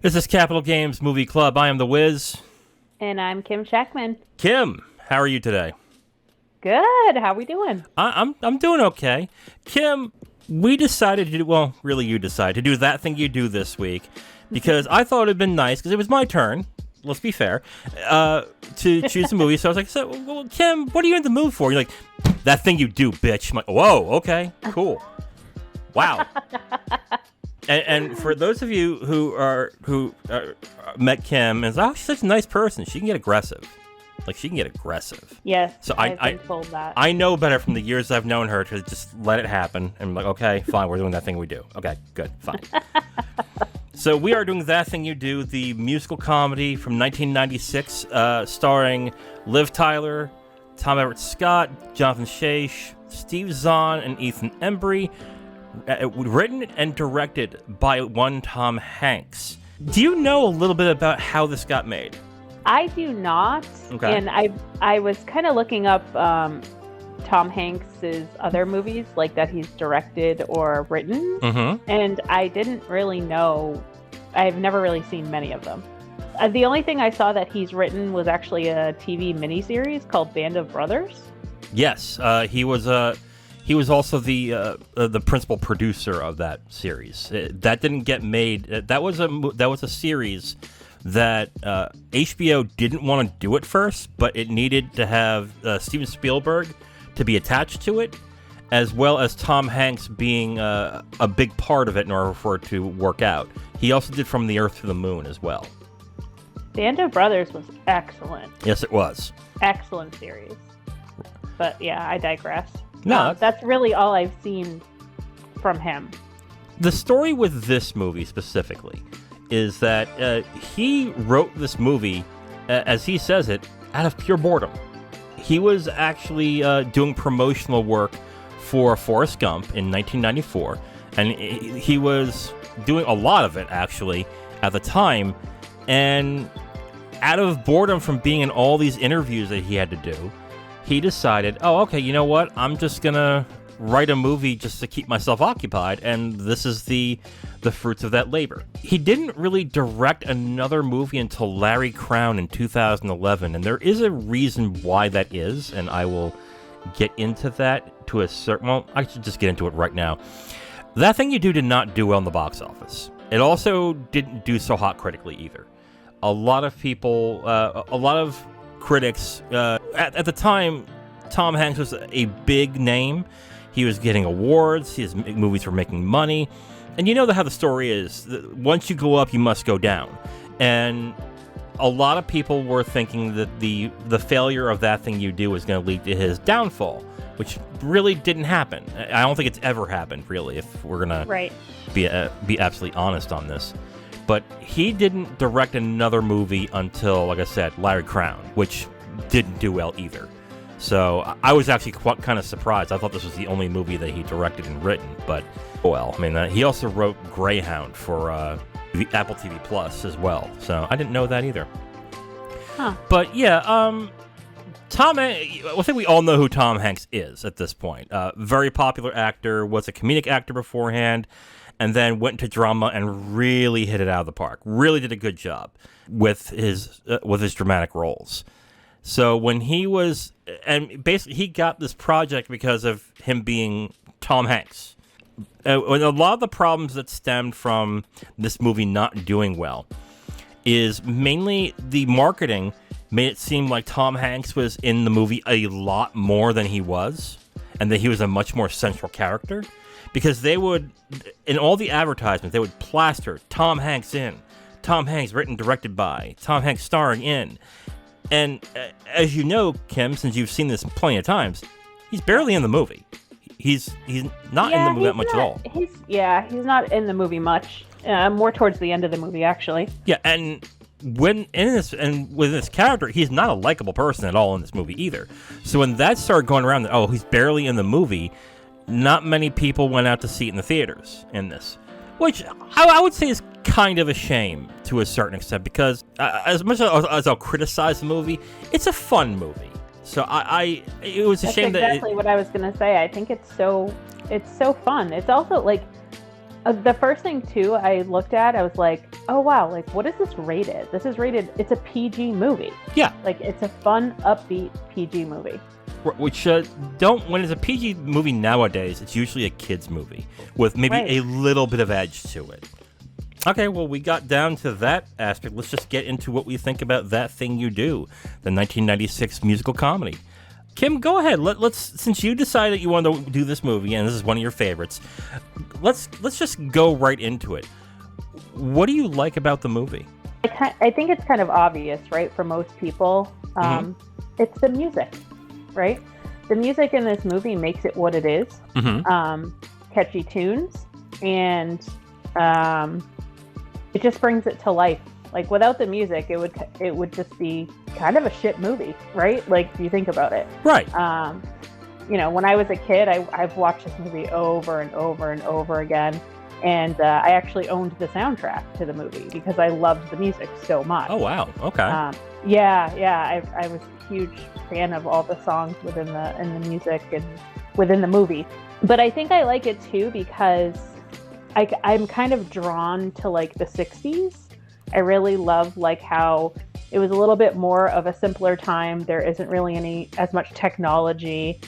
This is Capital Games Movie Club. I am the Wiz. And I'm Kim Shactman. Kim, how are you today? Good. How we doing? I'm doing okay. Kim, we decided to do, well, really you decided to do That Thing You Do this week because I thought it would have been nice, because it was my turn, let's be fair, to choose a movie. So I was like, well, Kim, what are you in the mood for? You're like, That Thing You Do, bitch. I'm like, whoa, okay, cool. Wow. And for those of you who met Kim and she's such a nice person, she can get aggressive. Like, she can get aggressive. Yes, so I've been told that. I know better from the years I've known her to just let it happen. And I'm like, okay, fine, we're doing That Thing We Do. Okay, good, fine. So we are doing That Thing You Do, the musical comedy from 1996, starring Liv Tyler, Everett Scott, Johnathan Schaech, Steve Zahn, and Ethan Embry. Written and directed by one Tom Hanks. Do you know a little bit about how this got made? I do not. Okay. And I was kind of looking up Tom Hanks's other movies, like that he's directed or written. Mm-hmm. And I didn't really know. I've never really seen many of them. The only thing I saw that he's written was actually a TV miniseries called Band of Brothers. Yes, he was also the principal producer of that series. That didn't get made. That was a series that HBO didn't want to do at first, but it needed to have Steven Spielberg to be attached to it, as well as Tom Hanks being a big part of it in order for it to work out. He also did From the Earth to the Moon as well. Band of Brothers was excellent. Yes, it was. Excellent series. But yeah, I digress. No, that's really all I've seen from him. The story with this movie specifically is that he wrote this movie, as he says it, out of pure boredom. He was actually doing promotional work for Forrest Gump in 1994, and he was doing a lot of it, actually, at the time, and out of boredom from being in all these interviews that he had to do, he decided, oh, okay, you know what? I'm just going to write a movie just to keep myself occupied, and this is the fruits of that labor. He didn't really direct another movie until Larry Crown in 2011, and there is a reason why that is, and I will get into that to a certain... Well, I should just get into it right now. That Thing You Do did not do well in the box office. It also didn't do so hot critically either. A lot of people, a lot of critics, at the time, Tom Hanks was a big name. He was getting awards. His movies were making money. And you know how the story is. Once you go up, you must go down. And a lot of people were thinking that the failure of That Thing You Do was going to lead to his downfall, which really didn't happen. I don't think it's ever happened, really, if we're going to be absolutely honest on this. But he didn't direct another movie until, like I said, Larry Crown, which didn't do well either. So I was actually kind of surprised. I thought this was the only movie that he directed and written. But, well, I mean, he also wrote Greyhound for Apple TV Plus as well. So I didn't know that either. Huh. But, yeah, I think we all know who Tom Hanks is at this point. Very popular actor, was a comedic actor beforehand, and then went into drama and really hit it out of the park. Really did a good job with his dramatic roles. So when he was, and basically he got this project because of him being Tom Hanks. And a lot of the problems that stemmed from this movie not doing well is mainly the marketing made it seem like Tom Hanks was in the movie a lot more than he was, and that he was a much more central character. Because they would, in all the advertisements, they would plaster Tom Hanks in, Tom Hanks written, directed by, Tom Hanks starring in. And as you know, Kim, since you've seen this plenty of times, he's barely in the movie. He's not in the movie that much at all. He's not in the movie much. More towards the end of the movie, actually. Yeah, and with this character, he's not a likable person at all in this movie either. So when that started going around, that he's barely in the movie, not many people went out to see it in the theaters in this, which I would say is kind of a shame to a certain extent, because as much as I'll criticize the movie, it's a fun movie. So it was a shame that... That's exactly what I was going to say. I think it's so fun. It's also like, the first thing too I looked at, I was like, oh wow, like what is this rated? This is rated, it's a PG movie. Yeah. Like it's a fun, upbeat PG movie. Which when it's a PG movie nowadays, it's usually a kid's movie with maybe a little bit of edge to it. Okay, well, we got down to that aspect. Let's just get into what we think about That Thing You Do, the 1996 musical comedy. Kim, go ahead. Let's since you decided you wanted to do this movie, and this is one of your favorites, let's just go right into it. What do you like about the movie? I think it's kind of obvious, right, for most people. It's the music, right? The music in this movie makes it what it is. Catchy tunes, and it just brings it to life. Like without the music, it would just be kind of a shit movie, right? Like if you think about it, right? When I was a kid, I've watched this movie over and over and over again, and I actually owned the soundtrack to the movie because I loved the music so much. Oh wow, okay. I was a huge fan of all the songs within the music and within the movie. But I think I like it too because I'm kind of drawn to like the 60s. I really love like how it was a little bit more of a simpler time. There isn't really as much technology.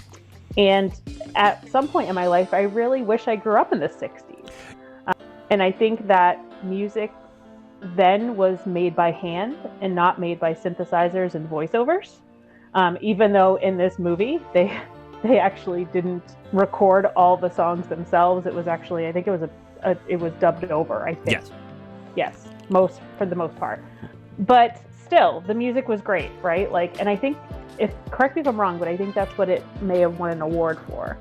And at some point in my life, I really wish I grew up in the 60s. And I think that music then was made by hand and not made by synthesizers and voiceovers. Even though in this movie, they actually didn't record all the songs themselves. It was actually, I think it was dubbed over, I think. Yes, for the most part. But still, the music was great, right? Like, and I think, correct me if I'm wrong, but I think that's what it may have won an award for.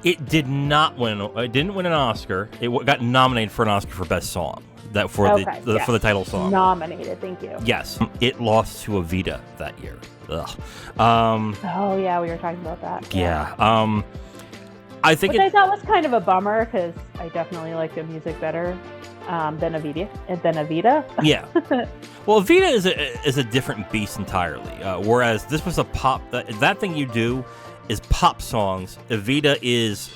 It did not win. It didn't win an Oscar. It got nominated for an Oscar for Best Song. For the title song. Nominated, thank you. Yes, it lost to Evita that year. Ugh. Oh yeah, we were talking about that. Yeah. I think I thought was kind of a bummer because I definitely like the music better than Evita. Yeah. Well, Evita is a different beast entirely. Whereas this was a pop. That Thing You Do is pop songs. Evita is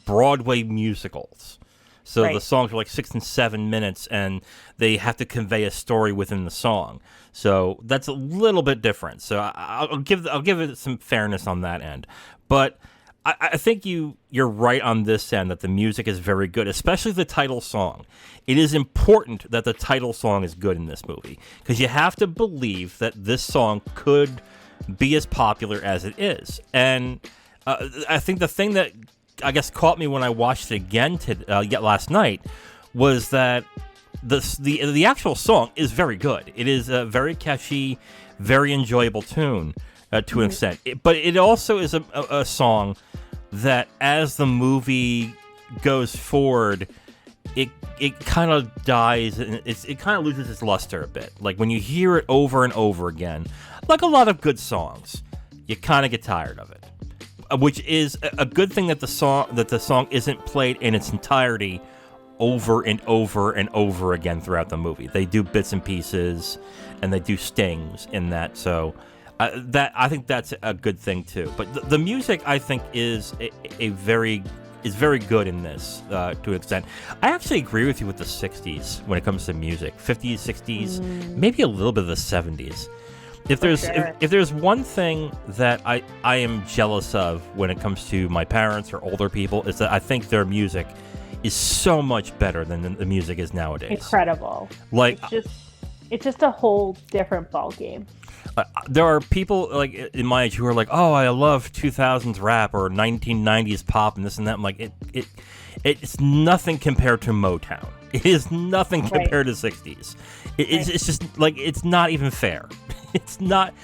Broadway musicals. So the songs are like 6 and 7 minutes, and they have to convey a story within the song. So that's a little bit different. So I'll give it some fairness on that end. But I think you're right on this end that the music is very good, especially the title song. It is important that the title song is good in this movie because you have to believe that this song could be as popular as it is. And I think the thing that I guess caught me when I watched it again last night was that the actual song is very good. It is a very catchy, very enjoyable tune to an extent. But it also is a song that, as the movie goes forward, it kind of dies and it kind of loses its luster a bit. Like when you hear it over and over again, like a lot of good songs, you kind of get tired of it. Which is a good thing that the song isn't played in its entirety over and over and over again throughout the movie. They do bits and pieces, and they do stings in that. So I think that's a good thing too. But the music, I think, is very good in this to an extent. I actually agree with you with the 60s when it comes to music. 50s, 60s, maybe a little bit of the 70s. If there's one thing that I am jealous of when it comes to my parents or older people, is that I think their music is so much better than the music is nowadays. Incredible. Like it's just a whole different ballgame. There are people like in my age who are like, oh, I love 2000s rap or 1990s pop and this and that. I'm like, it's nothing compared to Motown. It is nothing compared to 60s. It's just like, it's not even fair. It's not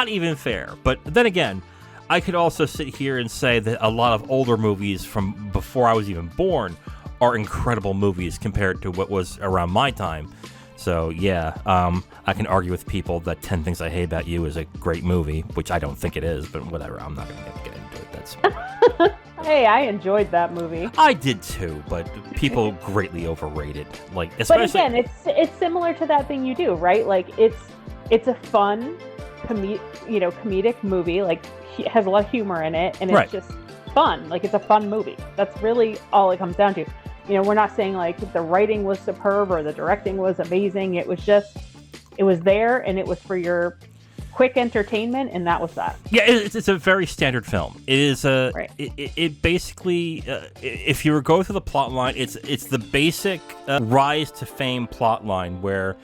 even fair. But then again, I could also sit here and say that a lot of older movies from before I was even born are incredible movies compared to what was around my time. So yeah, I can argue with people that 10 Things I Hate About You is a great movie, which I don't think it is, but whatever. I'm not going to get into it. That's Hey, I enjoyed that movie. I did too, but people greatly overrate it. Like, especially. But again, it's similar to That Thing You Do, right? Like it's a fun, comedic movie. Like, it has a lot of humor in it, and it's just fun. Like, it's a fun movie. That's really all it comes down to. we're not saying like the writing was superb or the directing was amazing. It was there, and it was for your quick entertainment, and that was that. Yeah, it's a very standard film. It is Right. it basically, if you were go through the plot line, it's the basic rise to fame plot line where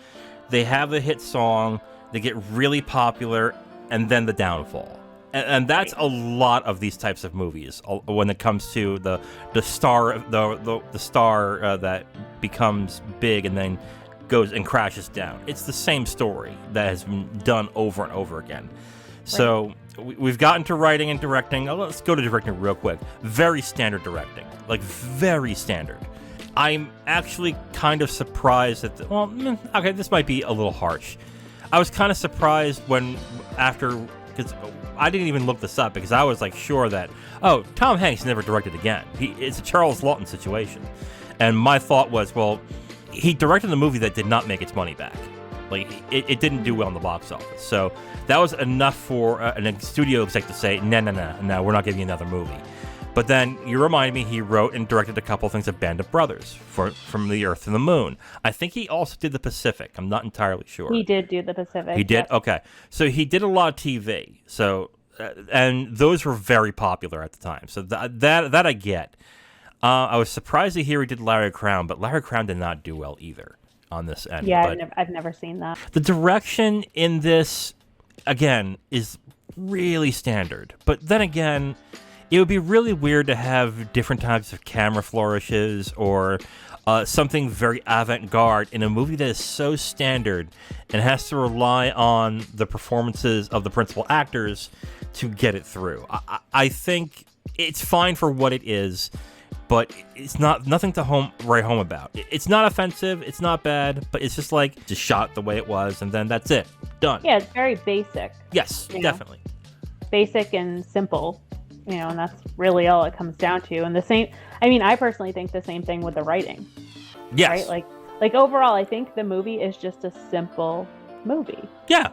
they have the hit song, they get really popular, and then the downfall. And that's a lot of these types of movies when it comes to the star that becomes big and then goes and crashes down. It's the same story that has been done over and over again. So we've gotten to writing and directing. Let's go to directing real quick. Very standard directing, like very standard. I'm actually kind of surprised that this might be a little harsh. I was kind of surprised because I didn't even look this up because I was like sure that, Tom Hanks never directed again. It's a Charles Lawton situation. And my thought was, well, he directed a movie that did not make its money back. Like, it didn't do well in the box office. So that was enough for a studio exec to say, no, we're not giving you another movie. But then you remind me he wrote and directed a couple things at Band of Brothers, From the Earth to the Moon. I think he also did the Pacific. I'm not entirely sure. He did do the Pacific. He did? Yes. Okay. So he did a lot of TV. So and those were very popular at the time. So that I get. I was surprised to hear he did Larry Crown, but Larry Crown did not do well either on this end. Yeah, I've never seen that. The direction in this, again, is really standard. But then again, it would be really weird to have different types of camera flourishes or something very avant-garde in a movie that is so standard and has to rely on the performances of the principal actors to get it through. I think it's fine for what it is, but it's nothing to write home about. It's not offensive, it's not bad, but it's just shot the way it was, and then that's it. Done. Yeah, it's very basic. Yes, definitely. Basic and simple. And that's really all it comes down to. And I personally think the same thing with the writing. Yes. Right? Like overall, I think the movie is just a simple movie. Yeah.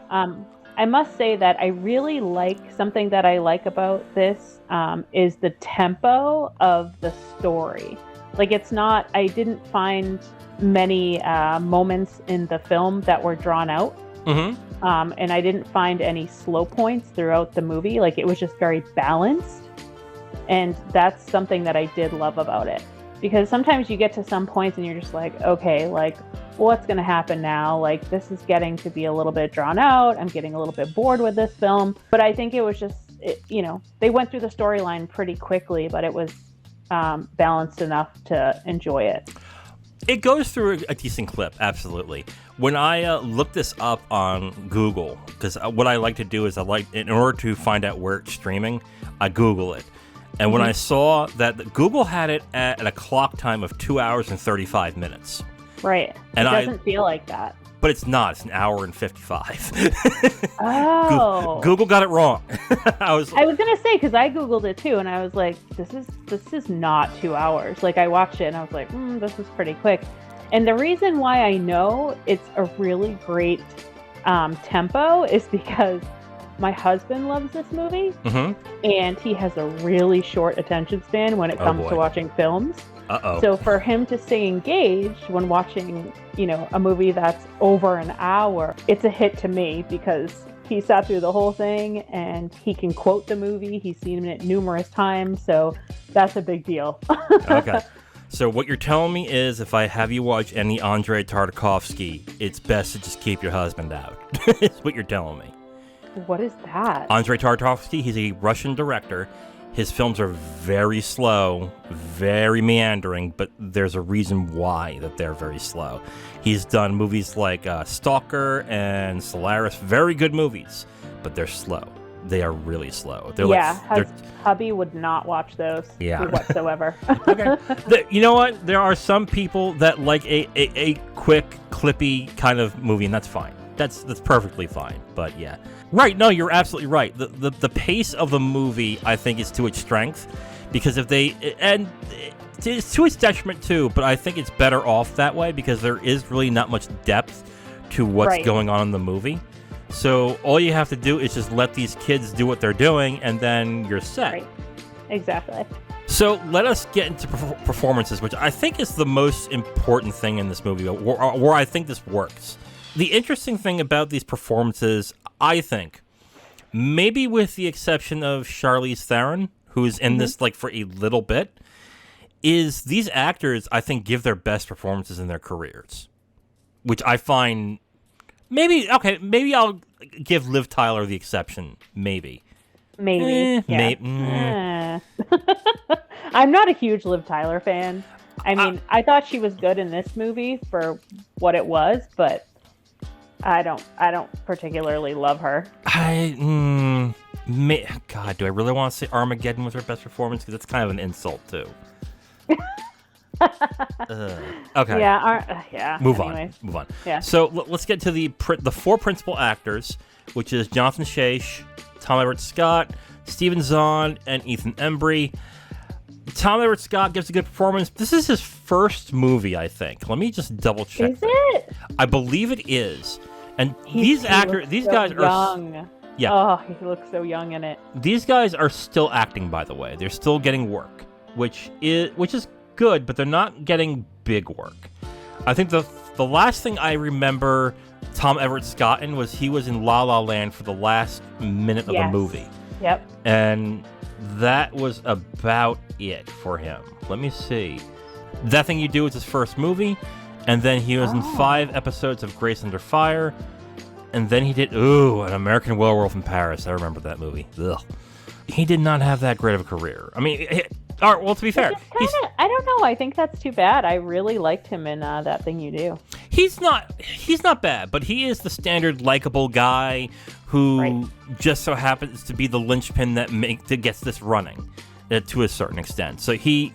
I must say that I really something that I like about this is the tempo of the story. I didn't find many moments in the film that were drawn out. Mm-hmm. And I didn't find any slow points throughout the movie. It was just very balanced. And that's something that I did love about it. Because sometimes you get to some points and you're just okay, what's going to happen now? This is getting to be a little bit drawn out. I'm getting a little bit bored with this film. But I think it was just, they went through the storyline pretty quickly, but it was balanced enough to enjoy it. It goes through a decent clip, absolutely. When I look this up on Google, because what I like to do is in order to find out where it's streaming, I Google it. And when I saw that Google had it at a clock time of 2 hours and 35 minutes. Right. And it doesn't feel like that. But it's not. It's an hour and 55. Oh. Google got it wrong. I was going to say, because I Googled it too, and I was like, this is not 2 hours. I watched it, and I was like, this is pretty quick. And the reason why I know it's a really great tempo is because my husband loves this movie, and he has a really short attention span when it comes to watching films. Uh-oh. So for him to stay engaged when watching, a movie that's over an hour, it's a hit to me because he sat through the whole thing and he can quote the movie. He's seen it numerous times, so that's a big deal. Okay. So what you're telling me is if I have you watch any Andrei Tartakovsky, it's best to just keep your husband out. It's what you're telling me. What is that? Andrei Tartakovsky, he's a Russian director. His films are very slow, very meandering, but there's a reason why that they're very slow. He's done movies like Stalker and Solaris, very good movies, but they're slow. They are really slow. Hubby would not watch those whatsoever. Okay. You know what? There are some people that like a quick, clippy kind of movie, and that's fine. That's perfectly fine. But yeah. Right, no, you're absolutely right. The pace of the movie, I think, is to its strength. Because it's to its detriment too, but I think it's better off that way because there is really not much depth to what's going on in the movie. So all you have to do is just let these kids do what they're doing, and then you're set. Right. Exactly. So let us get into performances, which I think is the most important thing in this movie, where I think this works. The interesting thing about these performances, I think, maybe with the exception of Charlize Theron, who's in this like for a little bit, is these actors, I think, give their best performances in their careers, which I find maybe I'll give Liv Tyler the exception, maybe. I'm not a huge Liv Tyler fan. I mean, I thought she was good in this movie for what it was, but I don't particularly love her. God, do I really want to say Armageddon was her best performance? Because it's kind of an insult too. Okay. Yeah. Move on. Yeah. So let's get to the four principal actors, which is Johnathan Schaech, Tom Everett Scott, Stephen Zahn, and Ethan Embry. Tom Everett Scott gives a good performance. This is his first movie, I think. Let me just double check. Is it? I believe it is. And these guys are young. Yeah. Oh, he looks so young in it. These guys are still acting, by the way. They're still getting work, which is good, but they're not getting big work. I think the last thing I remember Tom Everett Scott in was he was in La La Land for the last minute of the movie. Yep. And that was about it for him. Let me see. That Thing You Do was his first movie, and then he was in 5 episodes of Grace Under Fire, and then he did An American Werewolf in Paris. I remember that movie. Ugh. He did not have that great of a career. I mean, all right, well, to be fair, I don't know. I think that's too bad. I really liked him in That Thing You Do. He's not bad, but he is the standard likable guy who just so happens to be the linchpin that gets this running to a certain extent. So he's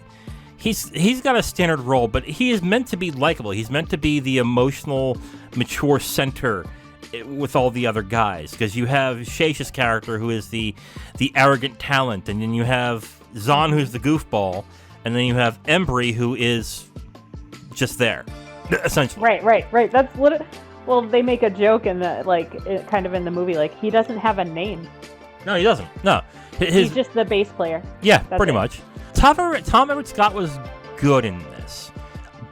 got a standard role, but he is meant to be likable. He's meant to be the emotional, mature center with all the other guys, because you have Schaech's character, who is the arrogant talent, and then you have Zahn, who's the goofball, and then you have Embry, who is just there, essentially. Right. That's what. Well, they make a joke in the kind of in the movie, like he doesn't have a name. No, he doesn't. No, he's just the bass player. Yeah, pretty much. Tom Everett Scott was good in this,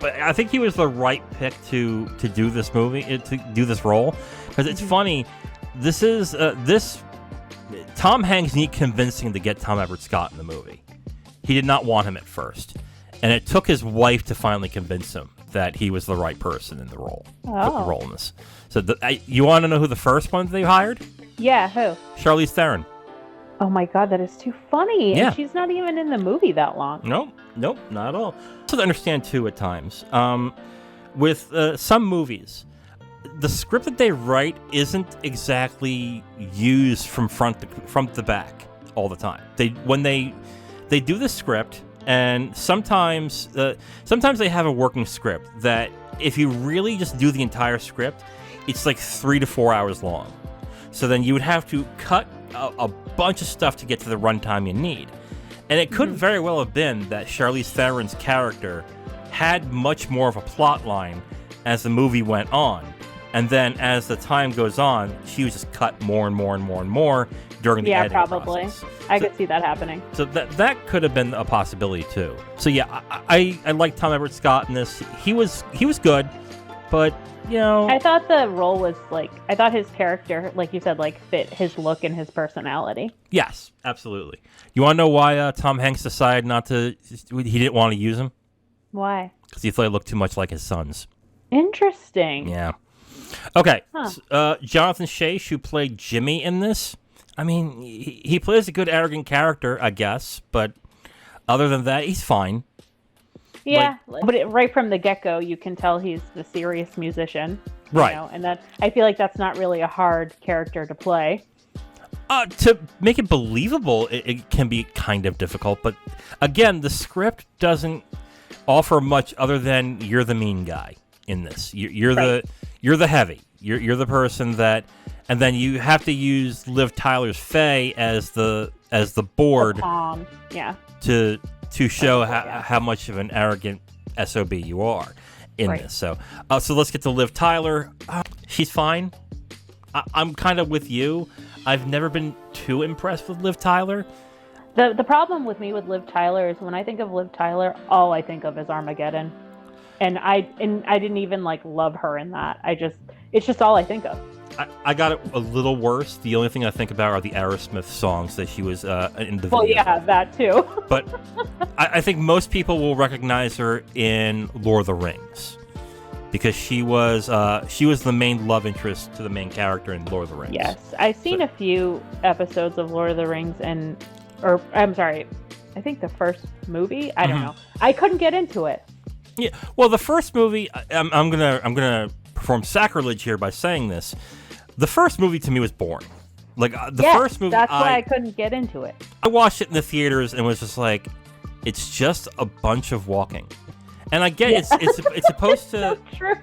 but I think he was the right pick to do this movie, to do this role, because it's funny. This is Tom Hanks needed convincing to get Tom Everett Scott in the movie. He did not want him at first, and it took his wife to finally convince him that he was the right person in the role. Oh. The role in this. So you want to know who the first one they hired? Yeah, who? Charlize Theron. Oh my God, that is too funny. Yeah. And she's not even in the movie that long. Nope, not at all. So to understand too at times, with some movies, the script that they write isn't exactly used from front to back all the time. When they do the script, and sometimes they have a working script that if you really just do the entire script, it's like 3 to 4 hours long. So then you would have to cut a bunch of stuff to get to the runtime you need. And it could very well have been that Charlize Theron's character had much more of a plot line as the movie went on. And then as the time goes on, she was just cut more and more and more and more during the editing process. I could see that happening. So that could have been a possibility too. So yeah, I like Tom Everett Scott in this. He was good, but you know, I thought the role was I thought his character, like you said, fit his look and his personality. Yes, absolutely. You want to know why Tom Hanks decided not to? He didn't want to use him. Why? Because he thought he looked too much like his sons. Interesting. Yeah. Okay. Johnathan Schaech, who played Jimmy in this, I mean, he plays a good arrogant character, I guess, but other than that, he's fine. Yeah, but right from the get-go, you can tell he's the serious musician. Right. You know, and I feel like that's not really a hard character to play. To make it believable, it can be kind of difficult, but again, the script doesn't offer much other than you're the mean guy in this. You're the heavy. You're the person that, and then you have to use Liv Tyler's Faye as the board. Yeah. To show how much of an arrogant SOB you are in this. So let's get to Liv Tyler. She's fine. I'm kind of with you. I've never been too impressed with Liv Tyler. The problem with me with Liv Tyler is when I think of Liv Tyler, all I think of is Armageddon. And I didn't even like love her in that. It's just all I think of. I got it a little worse. The only thing I think about are the Aerosmith songs that she was in the video. Well, yeah, that too. But I think most people will recognize her in Lord of the Rings because she was the main love interest to the main character in Lord of the Rings. Yes, I've seen a few episodes of Lord of the Rings, I think the first movie. I don't know. I couldn't get into it. Yeah, well, the first movie, I'm gonna perform sacrilege here by saying this. The first movie to me was boring. Like first movie, that's why I couldn't get into it. I watched it in the theaters and was just like, it's just a bunch of walking. And I get it's supposed to. That's true.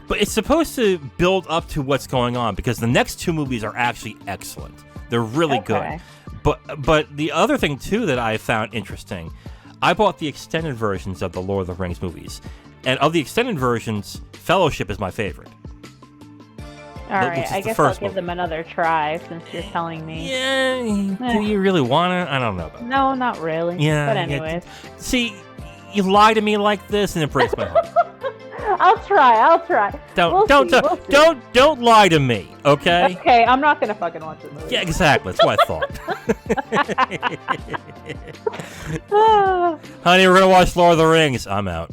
But it's supposed to build up to what's going on because the next two movies are actually excellent. They're really good. But the other thing too that I found interesting, I bought the extended versions of the Lord of the Rings movies, and of the extended versions, Fellowship is my favorite. All right, I guess I'll give them another try since you're telling me. Yeah, do you really want to? I don't know. No, not really. Yeah. But anyways. Yeah. See, you lie to me like this and it breaks my heart. I'll try. Don't lie to me, okay? Okay, I'm not gonna fucking watch the movie. Yeah, exactly. That's what I thought. Honey, we're gonna watch Lord of the Rings. I'm out.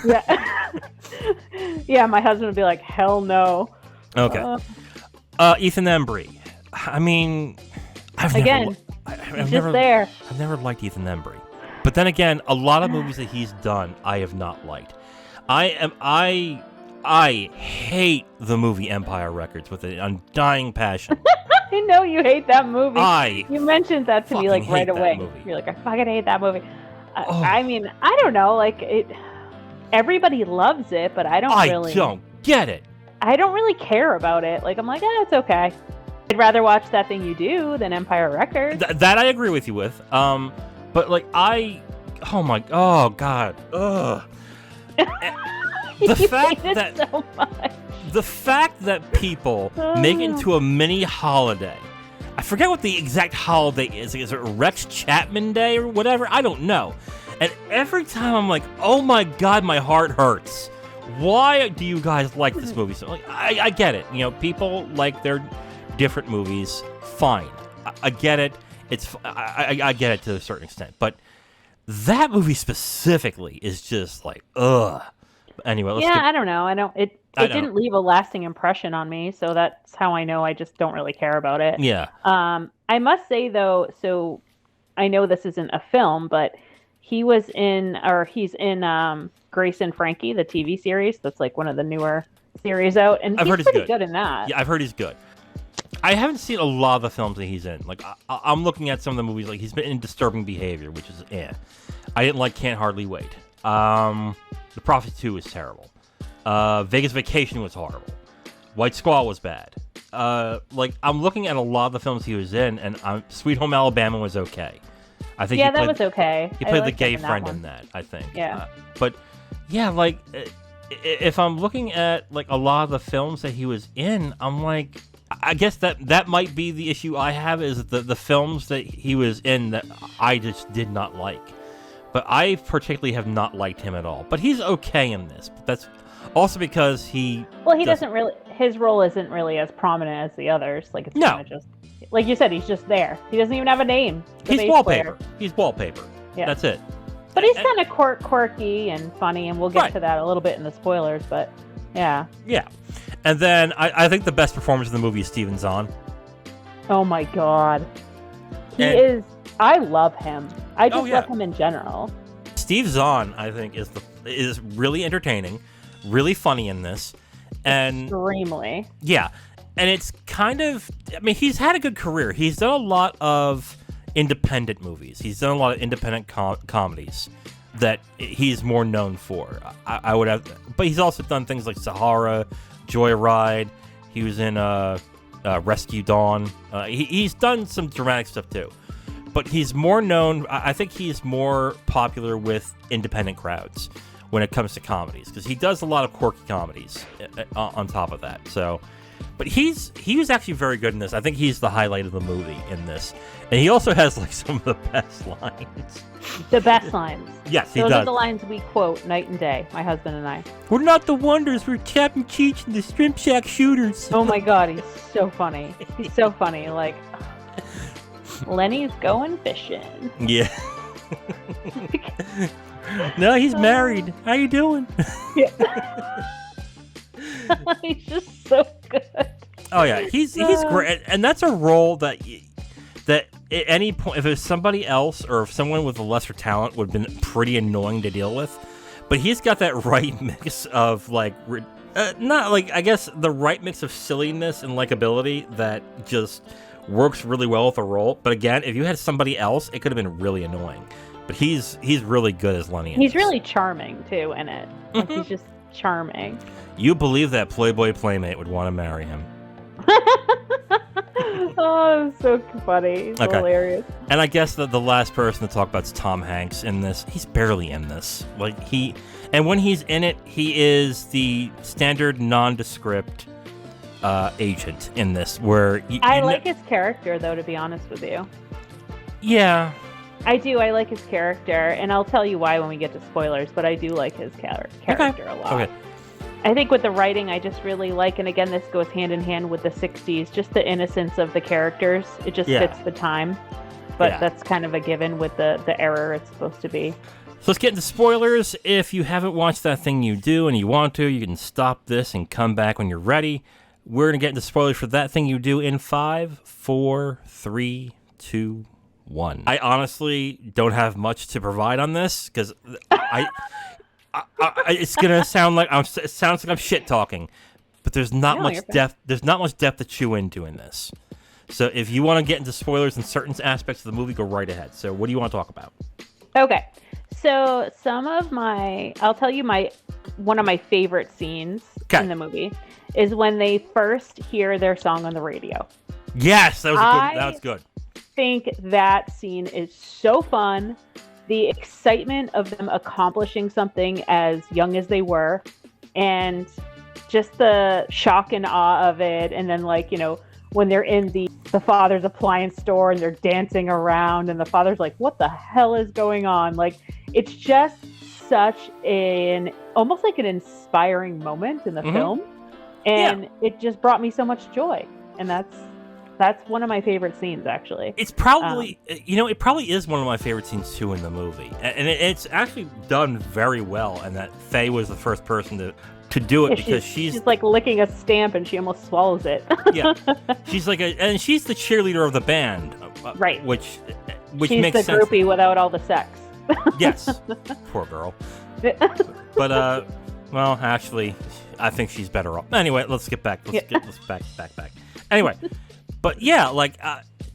Yeah. Yeah, my husband would be like, hell no. Okay. Ethan Embry. I mean, I've never liked Ethan Embry. But then again, a lot of movies that he's done, I have not liked. I hate the movie Empire Records with an undying passion. I know you hate that movie. You mentioned that to me like right away. Movie. You're like, I fucking hate that movie. I mean, I don't know, like everybody loves it, but I don't get it. I don't really care about it. Like, I'm like, it's okay. I'd rather watch That Thing You Do than Empire Records. That I agree with you with. But like oh god. Ugh. The fact that people make it into a mini holiday. I forget what the exact holiday is. Is it Rex Chapman Day or whatever? I don't know. And every time I'm like, oh my god, my heart hurts. Why do you guys like this movie? So like, I get it. You know, people like their different movies. Fine. I get it. I get it to a certain extent. But that movie specifically is just like, ugh. Anyway, I don't know. It didn't leave a lasting impression on me, so that's how I know I just don't really care about it. Yeah. I must say though, so I know this isn't a film, but he's in Grace and Frankie, the TV series. That's like one of the newer series out, and he's pretty good in that. Yeah, I've heard he's good. I haven't seen a lot of the films that he's in. Like, I'm looking at some of the movies. Like, he's been in Disturbing Behavior, which is I didn't like Can't Hardly Wait. The Prophet 2 was terrible. Vegas Vacation was horrible. White Squall was bad. Like, I'm looking at a lot of the films he was in, and Sweet Home Alabama was okay. I think that was okay. He played the gay friend in that, I think. Yeah. But yeah, like, if I'm looking at like a lot of the films that he was in, I'm like, I guess that might be the issue I have, is the films that he was in that I just did not like. But I particularly have not liked him at all. But he's okay in this. But that's also because he doesn't really, his role isn't really as prominent as the others. Like, it's kind of just, like you said, he's just there. He doesn't even have a name. He's wallpaper. He's wallpaper. Yeah. That's it. But he's kind of quirky and funny, and we'll get to that a little bit in the spoilers, but yeah. Yeah. And then I think the best performance in the movie is Steven Zahn. Oh my god. I love him. I just love him in general. Steve Zahn, I think, is really entertaining, really funny in this. And extremely. Yeah. And it's kind of, I mean, he's had a good career. He's done a lot of independent movies. He's done a lot of independent comedies that he's more known for. I would have, but he's also done things like Sahara, Joyride. He was in Rescue Dawn. He's done some dramatic stuff too. But he's more known, I think he's more popular with independent crowds when it comes to comedies, because he does a lot of quirky comedies on top of that. So But he was actually very good in this. I think he's the highlight of the movie in this. And he also has like some of the best lines. The best lines. Yes, he Those does. are the lines we quote night and day, my husband and I. We're not the Wonders, we're Captain Cheech and the Shrimp Shack Shooters. Oh my god, he's so funny. He's so funny. Like, Lenny's going fishing. Yeah. No, he's married. How you doing? Yeah. He's just so good. Oh yeah, he's great, and that's a role that at any point, if it was somebody else or if someone with a lesser talent, would have been pretty annoying to deal with. But he's got that right mix of like, not like, I guess the right mix of silliness and likability that just works really well with the role. But again, if you had somebody else, it could have been really annoying. But he's really good as Lenny. He's really charming too in it. Like, he's just charming. You believe that Playboy Playmate would want to marry him? Oh, it's so funny. He's hilarious. And I guess that the last person to talk about is Tom Hanks in this. He's barely in this. And when he's in it, he is the standard nondescript agent in this. Where I like his character, though, to be honest with you. Yeah. I do. I like his character, and I'll tell you why when we get to spoilers, but I do like his character a lot. Okay. I think with the writing, I just really like, and again, this goes hand in hand with the 60s, just the innocence of the characters. It just fits the time, but that's kind of a given with the era it's supposed to be. So let's get into spoilers. If you haven't watched That Thing You Do and you want to, you can stop this and come back when you're ready. We're going to get into spoilers for That Thing You Do in 5, 4, 3, 2, 1. I honestly don't have much to provide on this because it's gonna sound like it sounds like I'm shit talking, but there's not much depth. There's not much depth to chew into in this. So if you want to get into spoilers in certain aspects of the movie, go right ahead. So what do you want to talk about? Okay, so I'll tell you one of my favorite scenes in the movie is when they first hear their song on the radio. Yes, that was good. I think that scene is so fun. The excitement of them accomplishing something as young as they were, and just the shock and awe of it. And then, like, you know, when they're in the father's appliance store and they're dancing around and the father's like, what the hell is going on? Like, it's just such almost like an inspiring moment in the film. And it just brought me so much joy. And that's one of my favorite scenes, actually. It's probably, it probably is one of my favorite scenes, too, in the movie. And it's actually done very well, and that Faye was the first person to do it because she's like licking a stamp and she almost swallows it. Yeah. She's like and she's the cheerleader of the band. Right. Which she's makes sense. She's the groupie without all the sex. Yes. Poor girl. But, well, actually, I think she's better off. Anyway, let's get back. Let's back. Anyway. But yeah, like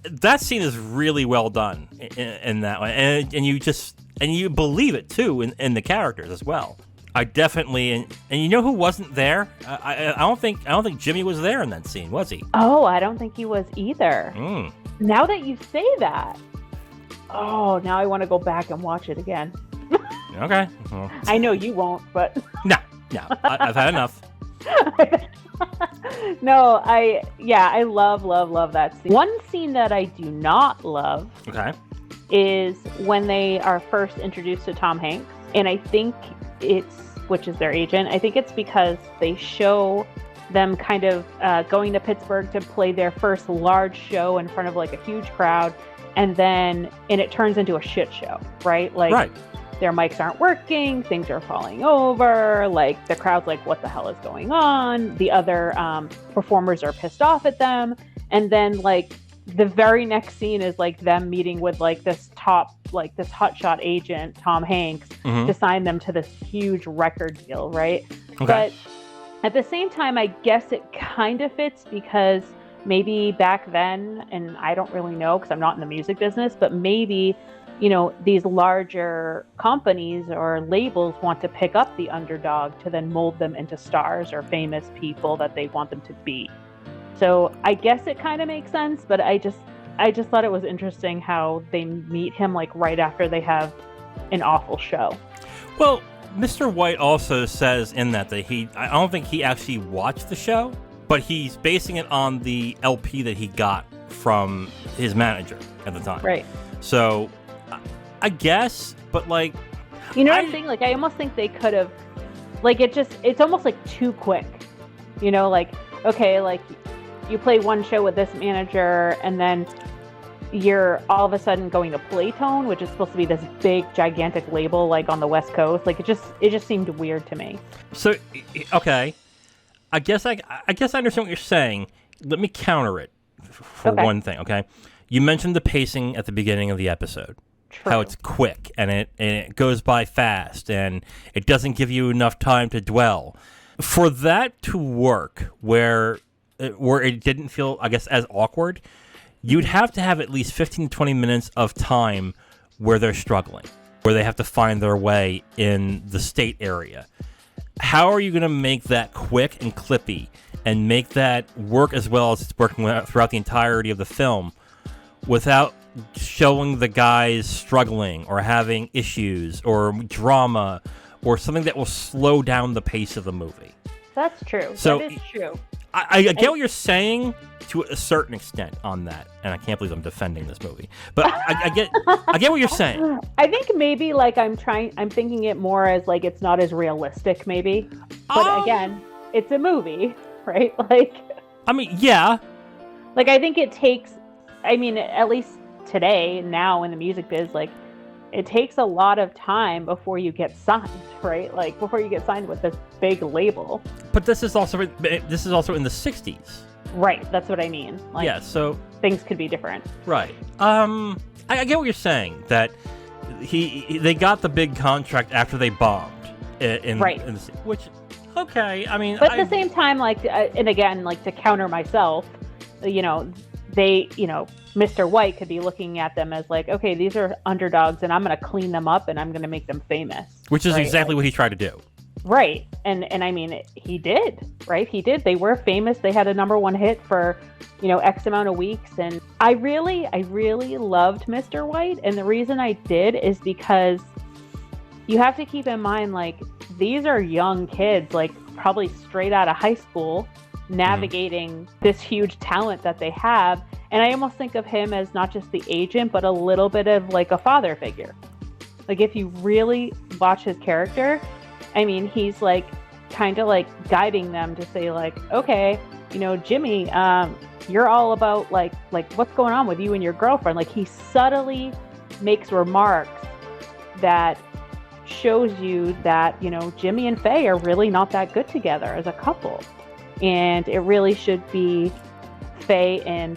that scene is really well done in that way, and you believe it too in the characters as well. I definitely and you know who wasn't there? I don't think Jimmy was there in that scene, was he? Oh, I don't think he was either. Now that you say that, now I want to go back and watch it again. Okay. Well. I know you won't, but no, I've had enough. No, I love that scene. One scene that I do not love is when they are first introduced to Tom Hanks, and I think which is their agent, I think it's because they show them kind of going to Pittsburgh to play their first large show in front of like a huge crowd, and it turns into a shit show, right? Like their mics aren't working, things are falling over, like the crowd's like, what the hell is going on? The other performers are pissed off at them. And then like the very next scene is like them meeting with like this hotshot agent, Tom Hanks, to sign them to this huge record deal, right? Okay. But at the same time, I guess it kind of fits because maybe back then, and I don't really know because I'm not in the music business, but maybe these larger companies or labels want to pick up the underdog to then mold them into stars or famous people that they want them to be. So I guess it kind of makes sense, but I just thought it was interesting how they meet him like right after they have an awful show. Well, Mr. White also says in that I don't think he actually watched the show. but he's basing it on the LP that he got from his manager at the time. Right. So, I guess, but like... You know what I'm saying? Like, I almost think they could have... Like, it's almost like too quick. You know, like, okay, like, you play one show with this manager, and then you're all of a sudden going to Playtone, which is supposed to be this big, gigantic label, like, on the West Coast. Like, it just seemed weird to me. So, okay. I guess I understand what you're saying. Let me counter it for one thing, okay? You mentioned the pacing at the beginning of the episode. True. How it's quick, and it goes by fast, and it doesn't give you enough time to dwell. For that to work, where it didn't feel, I guess, as awkward, you'd have to have at least 15 to 20 minutes of time where they're struggling, where they have to find their way in the state area. How are you going to make that quick and clippy and make that work as well as it's working throughout the entirety of the film without showing the guys struggling or having issues or drama or something that will slow down the pace of the movie? That's true. So, that is true. I get what you're saying to a certain extent on that, and I can't believe I'm defending this movie. But I get what you're saying. I think maybe like I'm thinking it more as like it's not as realistic, maybe. But again, it's a movie, right? Like, I mean, yeah. Like, I think it takes. I mean, at least today, now in the music biz, like, it takes a lot of time before you get signed, right? Like, before you get signed with this big label. But this is also in the 60s. Right, that's what I mean. Like, yeah, so things could be different. Right. I get what you're saying, that they got the big contract after they bombed in the which, okay, I mean, but at the same time, like, and again, like, to counter myself, you know, Mr. White could be looking at them as like, okay, these are underdogs, and I'm going to clean them up, and I'm going to make them famous. Which is exactly what he tried to do. Right. And I mean, he did, right? He did. They were famous. They had a #1 hit for, X amount of weeks. And I really loved Mr. White. And the reason I did is because you have to keep in mind, like, these are young kids, like, probably straight out of high school, navigating this huge talent that they have. And I almost think of him as not just the agent, but a little bit of like a father figure. Like, if you really watch his character, I mean, he's like kind of like guiding them to say like, okay, Jimmy, you're all about like what's going on with you and your girlfriend. Like, he subtly makes remarks that shows you that, Jimmy and Faye are really not that good together as a couple. And it really should be Faye and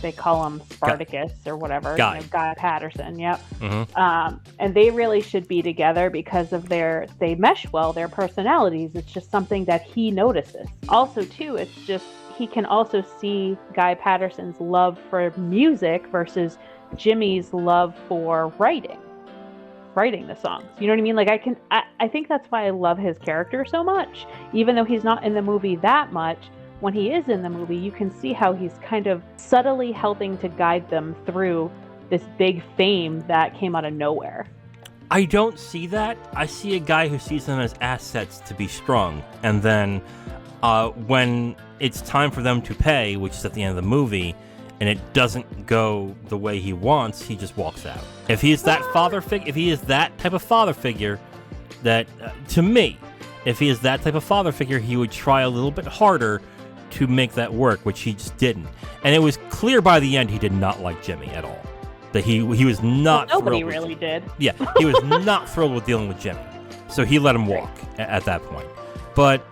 they call him Spartacus or whatever, Guy Patterson. Yep. Mm-hmm. And they really should be together because of they mesh well, their personalities. It's just something that he notices. Also, too, it's just he can also see Guy Patterson's love for music versus Jimmy's love for writing the songs. You know what I mean? Like, I think that's why I love his character so much, even though he's not in the movie that much. When he is in the movie, you can see how he's kind of subtly helping to guide them through this big fame that came out of nowhere. I don't see that. I see a guy who sees them as assets to be strung, and then when it's time for them to pay, which is at the end of the movie, and it doesn't go the way he wants, he just walks out. If he is that if he is that type of father figure, that to me, if he is that type of father figure, he would try a little bit harder to make that work, which he just didn't. And it was clear by the end he did not like Jimmy at all. That he was not. Well, nobody really did. Yeah, he was not thrilled with dealing with Jimmy, so he let him walk at that point. But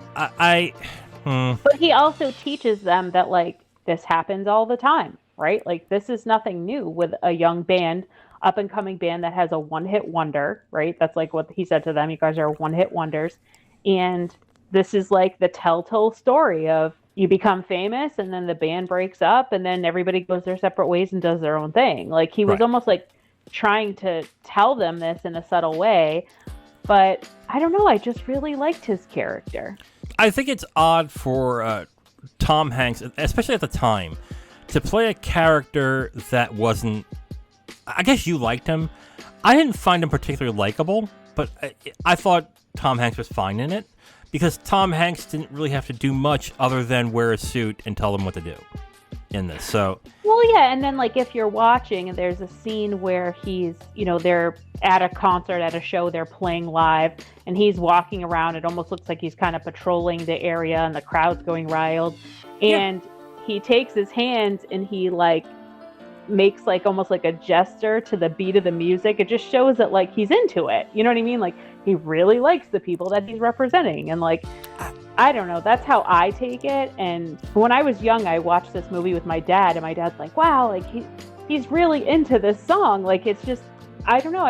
But he also teaches them that, like, this happens all the time, right? Like, this is nothing new with a young band, up and coming band that has a one-hit wonder, right? That's like what he said to them. You guys are one-hit wonders, and this is like the telltale story of you become famous and then the band breaks up and then everybody goes their separate ways and does their own thing. Like, he was almost like trying to tell them this in a subtle way, but I don't know. I just really liked his character. I think it's odd for Tom Hanks, especially at the time, to play a character that wasn't, I guess you liked him. I didn't find him particularly likable. but I thought Tom Hanks was fine in it because Tom Hanks didn't really have to do much other than wear a suit and tell them what to do in this. So, well, yeah, and then like if you're watching and there's a scene where he's, they're at a concert, at a show, they're playing live, and he's walking around. It almost looks like he's kind of patrolling the area, and the crowd's going wild. And he takes his hands and he like makes like almost like a gesture to the beat of the music. It just shows that like he's into it. You know what I mean? Like he really likes the people that he's representing, and like I don't know, that's how I take it. And when I was young, I watched this movie with my dad, and my dad's like, wow, like he's really into this song. Like it's just, I don't know,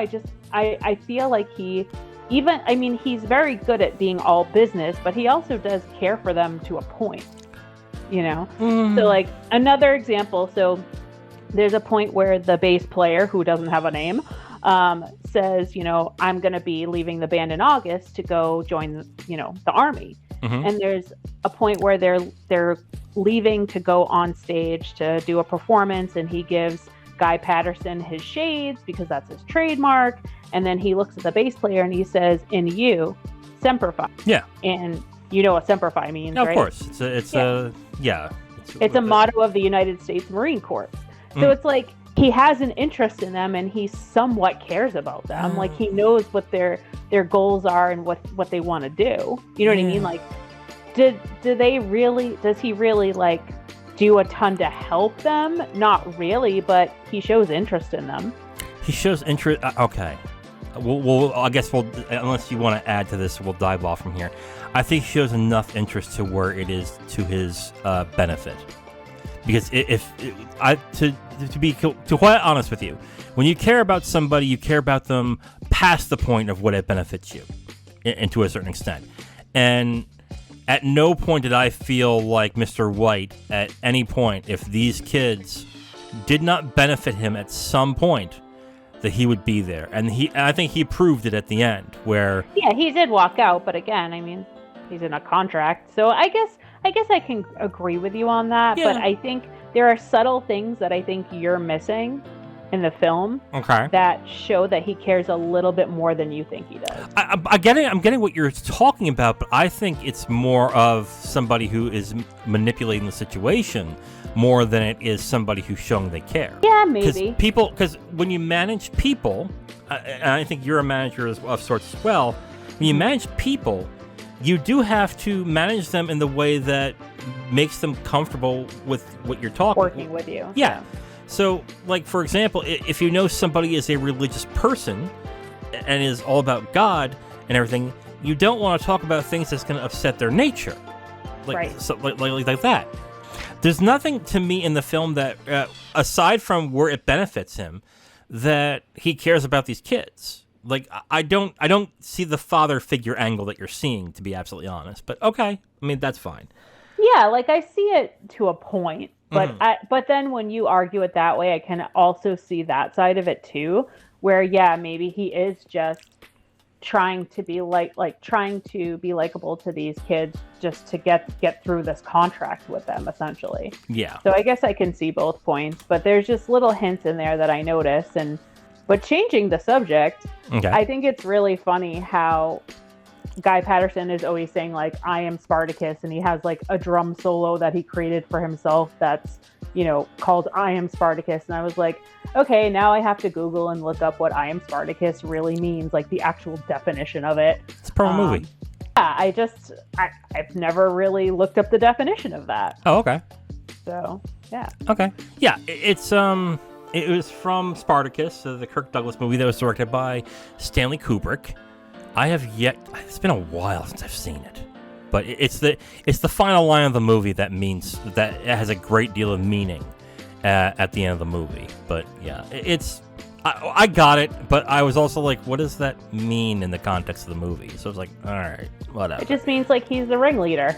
I feel like he's very good at being all business, but he also does care for them to a point, So like another example, so there's a point where the bass player, who doesn't have a name, says, I'm going to be leaving the band in August to go join, the army. Mm-hmm. And there's a point where they're leaving to go on stage to do a performance, and he gives Guy Patterson his shades because that's his trademark. And then he looks at the bass player and he says, "In you, Semper Fi." Yeah. And you know what Semper Fi means, right? Of course. It's a motto of the United States Marine Corps. So it's like he has an interest in them, and he somewhat cares about them. Like he knows what their goals are and what they want to do. You know what I mean? Like, does he really like do a ton to help them? Not really, but he shows interest in them. He shows interest. Okay. I guess unless you want to add to this, we'll dive off from here. I think he shows enough interest to where it is to his benefit. Because to be quite honest with you, when you care about somebody, you care about them past the point of what it benefits you, and to a certain extent. And at no point did I feel like Mr. White at any point, if these kids did not benefit him at some point, that he would be there. And I think he proved it at the end, where he did walk out, but again, I mean, he's in a contract, so I guess I can agree with you on that, but I think there are subtle things that I think you're missing in the film that show that he cares a little bit more than you think he does. I'm getting what you're talking about, but I think it's more of somebody who is manipulating the situation more than it is somebody who's showing they care. Yeah, maybe. Because when you manage people, and I think you're a manager of sorts as well, when you manage people, you do have to manage them in the way that makes them comfortable with what you're working with you. Yeah. So, like, for example, if you know somebody is a religious person and is all about God and everything, you don't want to talk about things that's going to upset their nature. Like that. There's nothing to me in the film that, aside from where it benefits him, that he cares about these kids. Like, I don't see the father figure angle that you're seeing, to be absolutely honest. But okay, I mean, that's fine. Yeah, like I see it to a point, but but then when you argue it that way, I can also see that side of it too, where maybe he is just trying to be trying to be likable to these kids just to get through this contract with them, essentially. Yeah. So I guess I can see both points, but there's just little hints in there that I notice. But changing the subject, I think it's really funny how Guy Patterson is always saying, like, I am Spartacus, and he has, like, a drum solo that he created for himself that's, called I Am Spartacus. And I was like, okay, now I have to Google and look up what I Am Spartacus really means, like, the actual definition of it. It's a pro movie. Yeah, I've never really looked up the definition of that. Oh, okay. So, yeah. Okay. Yeah, it was from Spartacus, the Kirk Douglas movie that was directed by Stanley Kubrick. It's been a while since I've seen it, but it's the final line of the movie that it has a great deal of meaning at the end of the movie. But yeah, I got it, but I was also like, what does that mean in the context of the movie? So I was like, all right, whatever. It just means like he's the ringleader.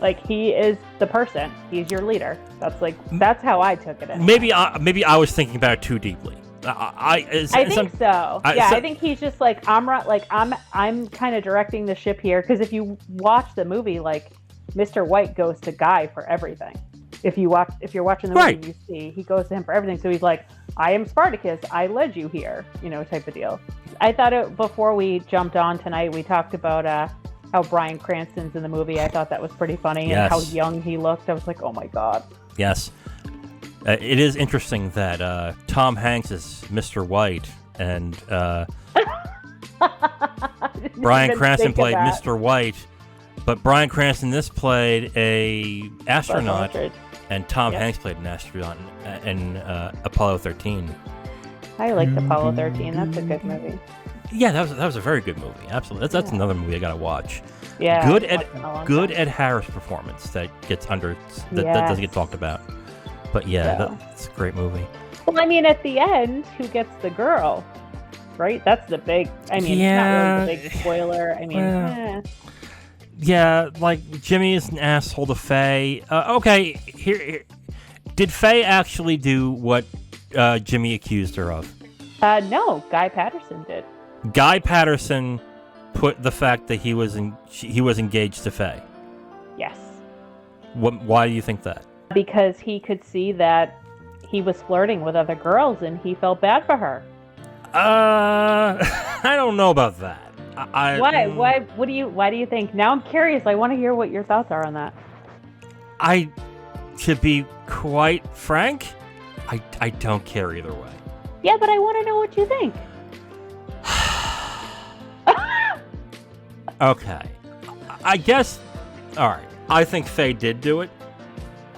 Like, he is the person. He's your leader. That's how I took it. Maybe I was thinking about it too deeply. I think so. I think he's just like, I'm kind of directing the ship here, because if you watch the movie, like, Mr. White goes to Guy for everything. If you're watching the movie, you see he goes to him for everything. So he's like, I am Spartacus. I led you here, type of deal. I thought it before we jumped on tonight. We talked about how Bryan Cranston's in the movie. I thought that was pretty funny, and how young he looked. I was like, oh my god. Yes, it is interesting that Tom Hanks is Mr. White, and Bryan Cranston played Mr. White, but Bryan Cranston played a astronaut, and Tom Hanks played an astronaut in Apollo 13. I liked Apollo 13. That's a good movie. Yeah, that was a very good movie. Absolutely, that's another movie I gotta watch. Yeah, good Ed Harris performance that gets that doesn't get talked about. But that's a great movie. Well, I mean, at the end, who gets the girl? Right? That's the big. I mean, it's not really the big spoiler. I mean, yeah, like Jimmy is an asshole to Faye. Okay, here, did Faye actually do what Jimmy accused her of? No, Guy Patterson did. Guy Patterson put the fact that he was engaged to Faye. Yes. Why do you think that? Because he could see that he was flirting with other girls, and he felt bad for her. I don't know about that. Why? Why do you think? Now I'm curious. I want to hear what your thoughts are on that. To be quite frank, I don't care either way. Yeah, but I want to know what you think. Okay. I guess, all right. I think Faye did do it.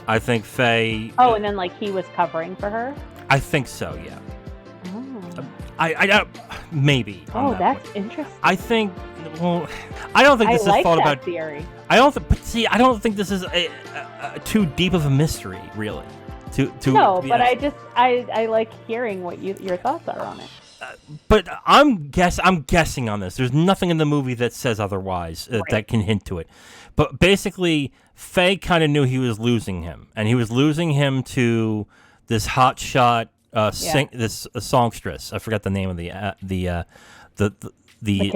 I think Faye... Oh, and then, like, he was covering for her? I think so, yeah. Oh. I maybe. Oh, that's interesting. I think... Well, I don't think this is thought about... theory. I don't think this is too deep of a mystery, really. No, but I like hearing what your thoughts are on it. But I'm guessing on this. There's nothing in the movie that says otherwise that can hint to it. But basically, Faye kind of knew he was losing him, and he was losing him to this hotshot this songstress. I forgot the name of the character. The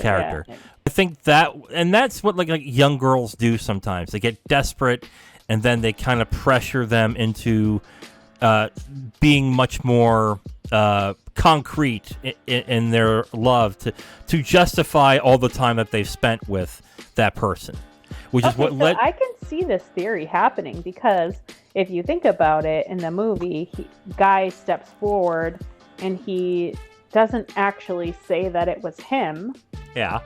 character. Yeah. I think that's what like young girls do sometimes. They get desperate, and then they kind of pressure them into being much more concrete in their love to justify all the time that they've spent with that person, which is what led. I can see this theory happening because if you think about it, in the movie, Guy steps forward and he doesn't actually say that it was him. Yeah.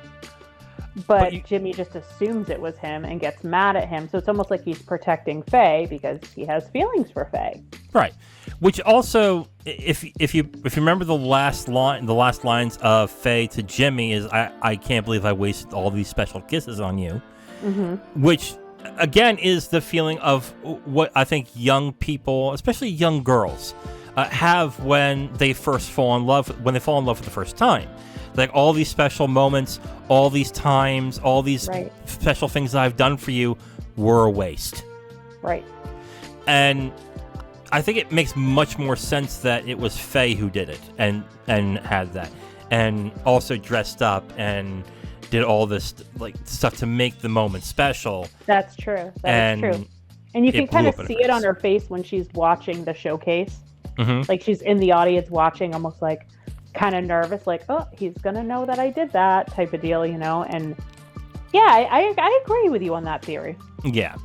But Jimmy just assumes it was him and gets mad at him. So it's almost like he's protecting Faye because he has feelings for Faye. Right. Which also, if you remember the last lines of Faye to Jimmy is, I can't believe I wasted all these special kisses on you. Mm-hmm. Which, again, is the feeling of what I think young people, especially young girls, have when they first fall in love, when they fall in love for the first time. Like all these special moments, all these times, all these special things that I've done for you were a waste. Right. And I think it makes much more sense that it was Faye who did it and had that. And also dressed up and did all this like stuff to make the moment special. That's true. That's true. And you can kind of see it on her face when she's watching the showcase. Mm-hmm. Like she's in the audience watching, almost like kind of nervous, like, oh, he's gonna know that I did that type of deal, you know. And yeah, I agree with you on that theory. Yeah,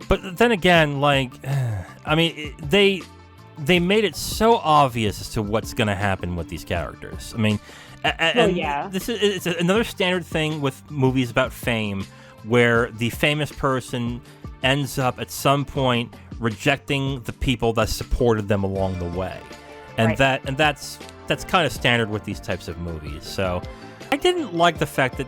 but then again, like, I mean, they made it so obvious as to what's gonna happen with these characters. I mean, this is it's another standard thing with movies about fame, where the famous person ends up at some point rejecting the people that supported them along the way, and that's kind of standard with these types of movies. So I didn't like the fact that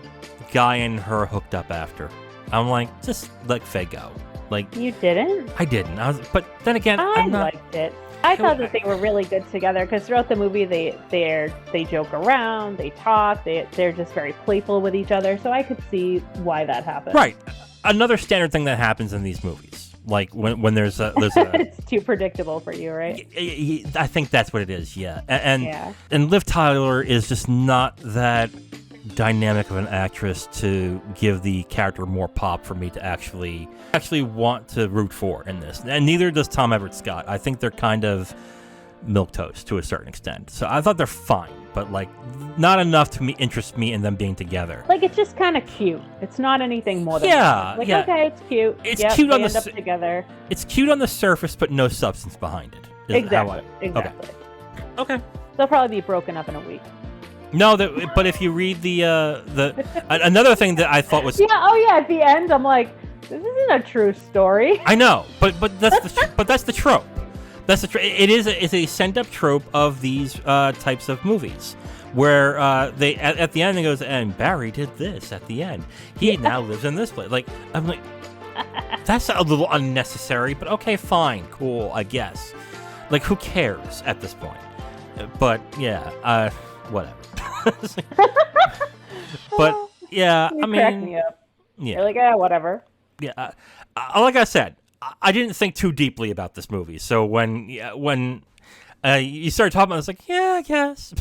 Guy and her hooked up after. I'm like, just let Faye go. Like, you didn't? I didn't. But then again, I liked it. I thought that they were really good together because throughout the movie they joke around, they talk, they're just very playful with each other. So I could see why that happened. Right. Another standard thing that happens in these movies. Like when there's a it's too predictable for you, right? I think that's what it is, yeah. And Liv Tyler is just not that dynamic of an actress to give the character more pop for me to actually want to root for in this. And neither does Everett Scott. I think they're kind of milquetoast to a certain extent. So I thought they're fine, but like not enough to interest me in them being together. Like it's just kind of cute. It's not anything more than that. Like okay, it's cute. It's cute on the end up together. It's cute on the surface, but no substance behind it. Exactly. Okay. They'll probably be broken up in a week. No, but if you read the another thing that I thought was at the end I'm like, this isn't a true story. I know, but that's the trope. That's the it is a sent up trope of these types of movies where they at the end it goes, and Barry did this at the end. He now lives in this place. Like I'm like, that's a little unnecessary, but okay, fine, cool, I guess. Like who cares at this point? But yeah, whatever. But yeah, I mean, crack me up. Yeah, you're like, whatever. Yeah, like I said, I didn't think too deeply about this movie. So when you started talking about it, I was like, yeah, I guess.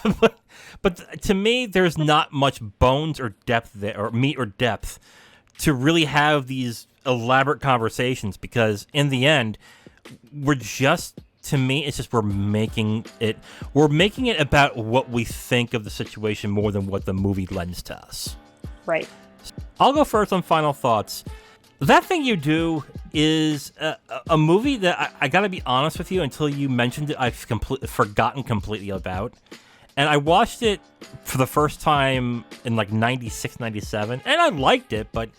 but to me, there's not much bones or depth there, or meat or depth, to really have these elaborate conversations. Because in the end, to me, it's just we're making it about what we think of the situation more than what the movie lends to us. Right. I'll go first on final thoughts. That Thing You Do is a movie that I got to be honest with you, until you mentioned it, I've forgotten completely about. And I watched it for the first time in like 96, 97, and I liked it, but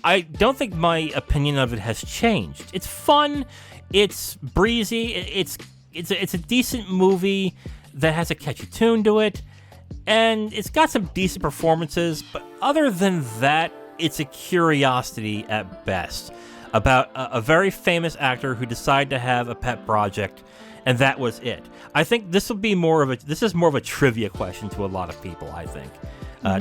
I don't think my opinion of it has changed. It's fun. It's breezy. It's a decent movie that has a catchy tune to it, and it's got some decent performances. But other than that, it's a curiosity at best about a very famous actor who decided to have a pet project, and that was it. I think this is more of a trivia question to a lot of people. I think.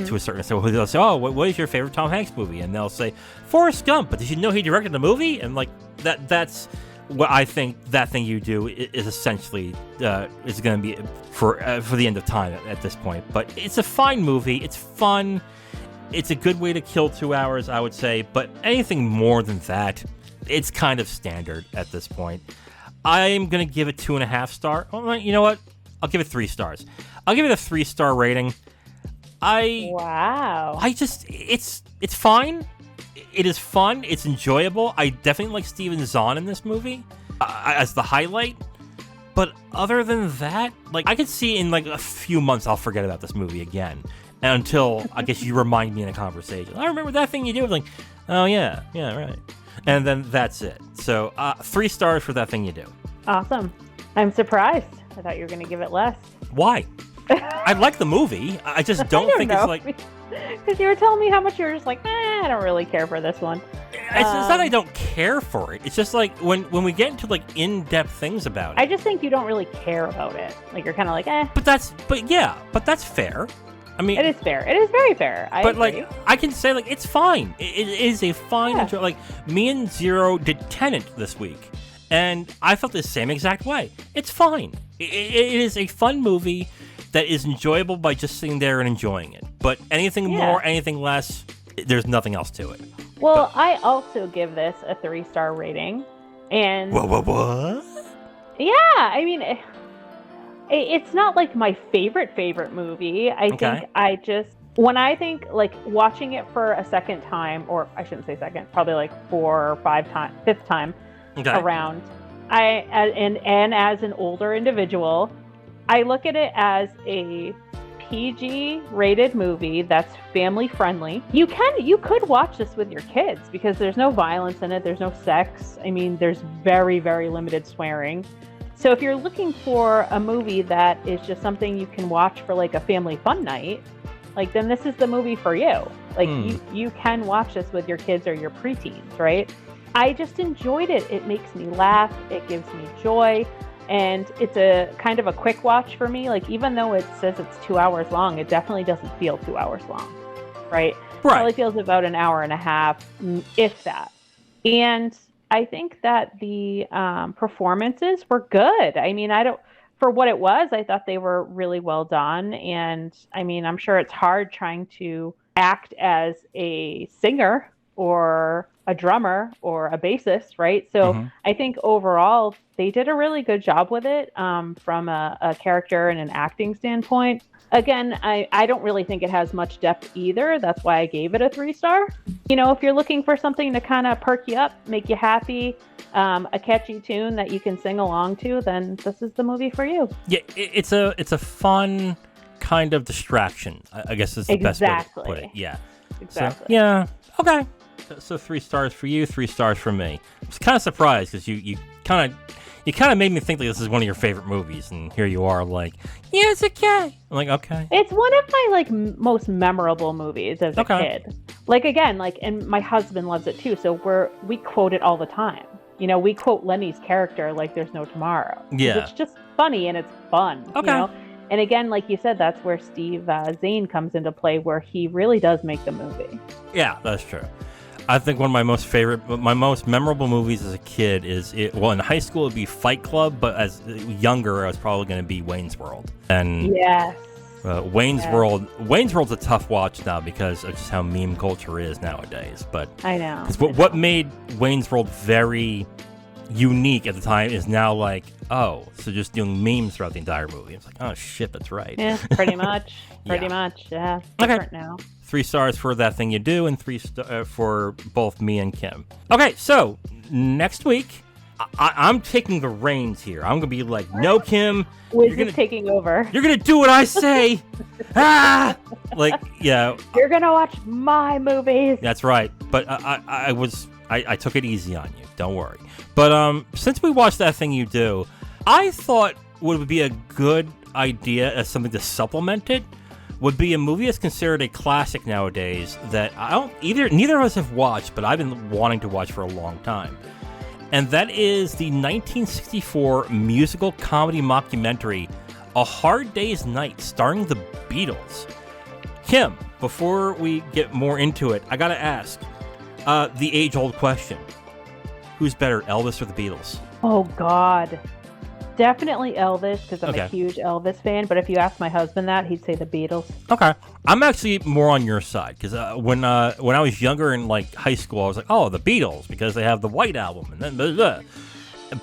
To a certain extent, they'll say, "Oh, what is your favorite Tom Hanks movie?" And they'll say, "Forrest Gump." But did you know he directed the movie? And like that's what I think That Thing You Do is essentially is going to be for the end of time at this point. But it's a fine movie. It's fun. It's a good way to kill 2 hours, I would say. But anything more than that, it's kind of standard at this point. I'm going to give it 2.5 stars. Oh, you know what? I'll give it 3 stars. I'll give it a 3-star rating. Wow. It's fine. It is fun. It's enjoyable. I definitely like Steven Zahn in this movie as the highlight. But other than that, like I could see in like a few months I'll forget about this movie again. Until I guess you remind me in a conversation. I remember That Thing You Do. Like, oh yeah, right. And then that's it. So 3 stars for That Thing You Do. Awesome. I'm surprised. I thought you were going to give it less. Why? I like the movie. I just don't think it's like... Because you were telling me how much you were just like, I don't really care for this one. It's not I don't care for it. It's just like when we get into like in-depth things about it. I just think you don't really care about it. Like you're kind of like, But that's fair. I mean, it is fair. It is very fair. I agree. Like I can say like it's fine. It is a fine. Yeah. Like me and Zero did Tenet this week, and I felt the same exact way. It's fine. It is a fun movie that is enjoyable by just sitting there and enjoying it. But anything more, anything less, there's nothing else to it. Well, I also give this a 3-star rating, and what? Yeah, I mean. It's not like my favorite movie. I think when I think like watching it for a second time, or I shouldn't say second, probably like 4 or 5th time around, and as an older individual, I look at it as a PG rated movie that's family friendly. You could watch this with your kids because there's no violence in it. There's no sex. I mean, there's very, very limited swearing. So if you're looking for a movie that is just something you can watch for like a family fun night, like then this is the movie for you. Like you can watch this with your kids or your preteens, right? I just enjoyed it. It makes me laugh. It gives me joy. And it's a kind of a quick watch for me. Like even though it says it's 2 hours long, it definitely doesn't feel 2 hours long, right? It probably feels about an hour and a half, if that. And I think that the performances were good. I mean, for what it was, I thought they were really well done. And I mean, I'm sure it's hard trying to act as a singer or a drummer or a bassist, right? So I think overall they did a really good job with it from a character and an acting standpoint. Again, I don't really think it has much depth either. That's why I gave it a 3-star. You know, if you're looking for something to kind of perk you up, make you happy, a catchy tune that you can sing along to, then this is the movie for you. Yeah, it's a fun kind of distraction, I guess is the best way to put it. Yeah. Exactly. So, yeah. Okay. So 3 stars for you, 3 stars for me. I was kind of surprised because you kind of made me think that this is one of your favorite movies, and here you are like, yeah, it's okay. I'm like, okay. It's one of my most memorable movies as a kid. Like again, and my husband loves it too, so we quote it all the time. You know, we quote Lenny's character like there's no tomorrow. Yeah. It's just funny and it's fun. Okay. You know? And again, like you said, that's where Steve Zahn comes into play, where he really does make the movie. Yeah, that's true. I think one of my most memorable movies as a kid in high school it would be Fight Club, but as younger I was probably going to be Wayne's World. And yes. Wayne's World's a tough watch now because of just how meme culture is nowadays. But I know. Because what made Wayne's World very unique at the time is now like, oh, so just doing memes throughout the entire movie. It's like, oh shit, that's right. Yeah, pretty much. Yeah. Different now. 3 stars for That Thing You Do, and 3 for both me and Kim. Okay, so next week, I'm taking the reins here. I'm gonna be like, no, Kim, Wiz is taking over. You're gonna do what I say. Yeah. You're gonna watch my movies. That's right. But I took it easy on you. Don't worry. But since we watched That Thing You Do, I thought would be a good idea as something to supplement it would be a movie that's considered a classic nowadays that neither of us have watched, but I've been wanting to watch for a long time. And that is the 1964 musical comedy mockumentary, A Hard Day's Night, starring the Beatles. Kim, before we get more into it, I gotta ask, the age-old question. Who's better, Elvis or the Beatles? Oh, God. Definitely Elvis, because I'm a huge Elvis fan. But if you ask my husband that, he'd say the Beatles. Okay. I'm actually more on your side, because when I was younger in high school, I was like, oh, the Beatles, because they have the White Album, and then blah, blah.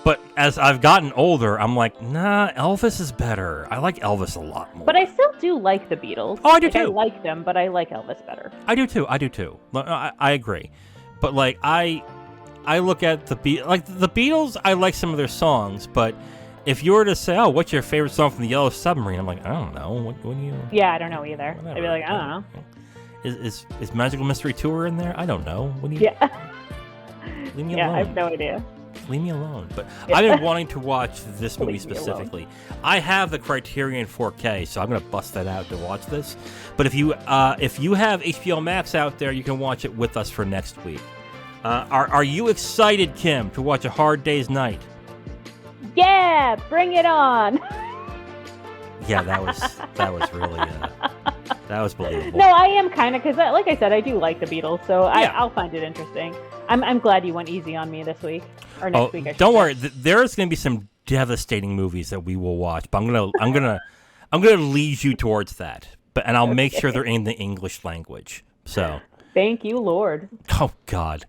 But as I've gotten older, I'm like, nah, Elvis is better. I like Elvis a lot more. But I still do like the Beatles. Oh, I do too. I like them, but I like Elvis better. I do too. I agree. But I look at the Beatles, I like some of their songs, but if you were to say, oh, what's your favorite song from the Yellow Submarine? I'm like, I don't know. What do you... Yeah, I don't know either. Whatever. I'd be like, I don't know. Is Magical Mystery Tour in there? I don't know. What do you... Yeah. Leave me alone. Yeah, I have no idea. Leave me alone. But I've been wanting to watch this movie specifically. I have the Criterion 4K, so I'm going to bust that out to watch this. But if you have HBO Max out there, you can watch it with us for next week. Are you excited, Kim, to watch A Hard Day's Night? Yeah, bring it on. Yeah, that was really that was believable. No, I am kind of, because like I said, I do like the Beatles, so I'll find it interesting. I'm glad you went easy on me this week or next week. Don't worry, there's going to be some devastating movies that we will watch, but I'm gonna lead you towards that. And I'll make sure they're in the English language. So thank you, Lord. Oh God.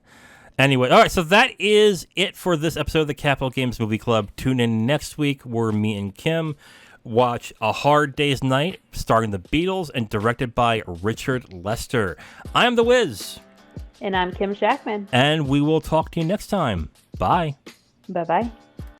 Anyway, all right, so that is it for this episode of the Capital Games Movie Club. Tune in next week where me and Kim watch A Hard Day's Night, starring the Beatles and directed by Richard Lester. I'm the Wiz. And I'm Kim Shactman. And we will talk to you next time. Bye. Bye-bye.